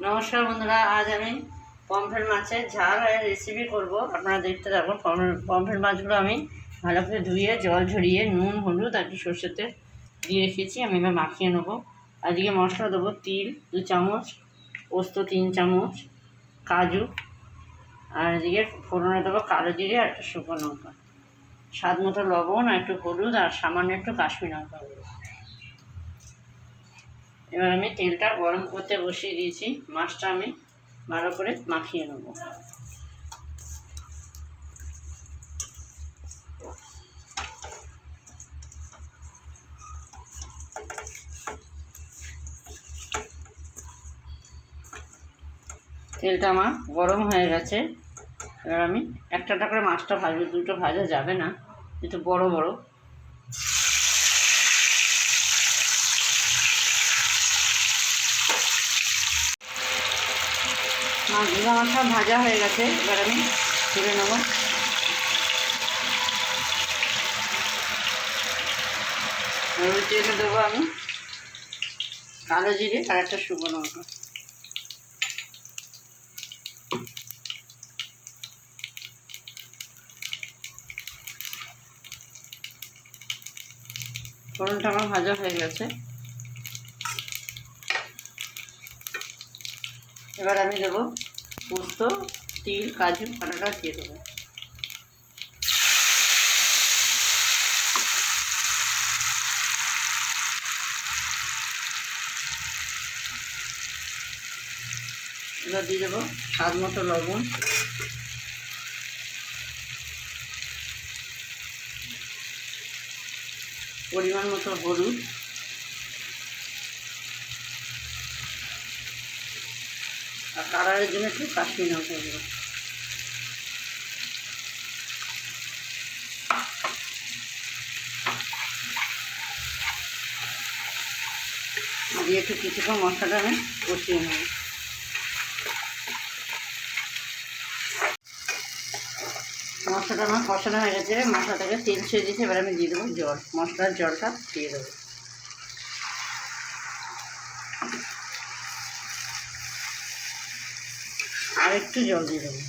নমস্কার বন্ধুরা, আজ আমি পমফ্রেট মাছের ঝাল রেসিপি করব। আপনারা দেখতে থাকুন। পমফ্রেট মাছগুলো আমি ভালো করে ধুয়ে জল ঝরিয়ে নুন হলুদ আর কি সর্ষের তেল দিয়ে রেখেছি। আমি এবার মাখিয়ে নেবো। আজকে মশলা দেবো তিল 2 চামচ, পোস্ত 3 চামচ, কাজু, আর এদিকে ফোড়নে দেবো কালো জিরে আর একটা শুকনো লঙ্কা, স্বাদ মতো লবণ আর একটু হলুদ আর সামান্য একটু কাশ্মীরি লঙ্কা। এবার আমি তেলটা গরম করতে বসিয়ে দিয়েছি। মাছটা আমি ভালো করে মাখিয়ে নেব। তেলটা আমার গরম হয়ে গেছে। এবার আমি একটা করে মাছটা ভাজবো, দুটো ভাজা যাবে না, একটু বড় বড়। মাছগুলো আমার সব ভাজা হয়ে গেছে। এবার আমি তুলে নেব। তেলে দেবো আমি কালো জিরে আর একটা শুকনো লঙ্কা। ফোড়নটা আমার ভাজা হয়ে গেছে। এবার আমি দেবো পোস্ত, তিল, কাজু বাটাটা দিয়ে দেবো। এবার দিয়ে দেবো স্বাদ মতো লবণ, পরিমাণ মতো হলুদ, আর কালারের জন্য একটু কাশ্মীরি লঙ্কা দেবো। দিয়ে একটু কিছুক্ষণ মশলাটা আমি কষিয়ে নেব। মশলাটা আমার কষানো হয়ে গেছে। মশলা থেকে তেল ছেড়ে দিয়েছে। এবার আমি দিয়ে দেবো জল, মশলার জলটা দিয়ে দেবো। আর একটু জল দিয়ে দেবো।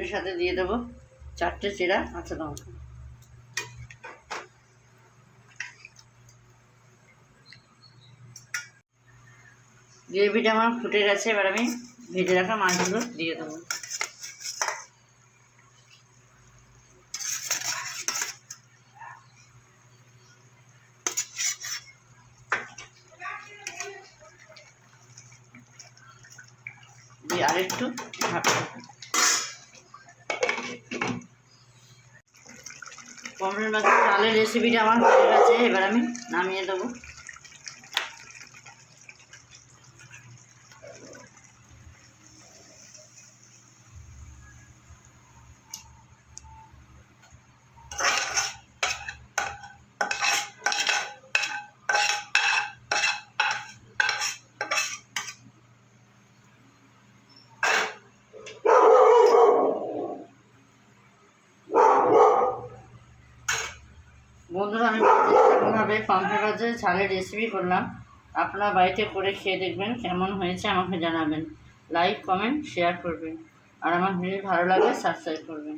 এর সাথে দিয়ে দেবো 4টে চেরা কাঁচা লঙ্কা। গ্রেভিটা আমার ফুটে গেছে। এবার আমি ভেজে রাখা মাছগুলো দিয়ে দেবো। দিয়ে আরেকটু ঢাকা। পমফ্রেট মাছের ঝালের রেসিপিটা আমার হয়ে গেছে। এবার আমি নামিয়ে দেবো। বন্ধুরা, আমি এরকমভাবে পমফ্রেট মাছের ঝালের রেসিপি করলাম। আপনারা বাড়িতে করে খেয়ে দেখবেন, কেমন হয়েছে আমাকে জানাবেন। লাইক, কমেন্ট, শেয়ার করবেন, আর আমার ভিডিও ভালো লাগলে সাবস্ক্রাইব করবেন।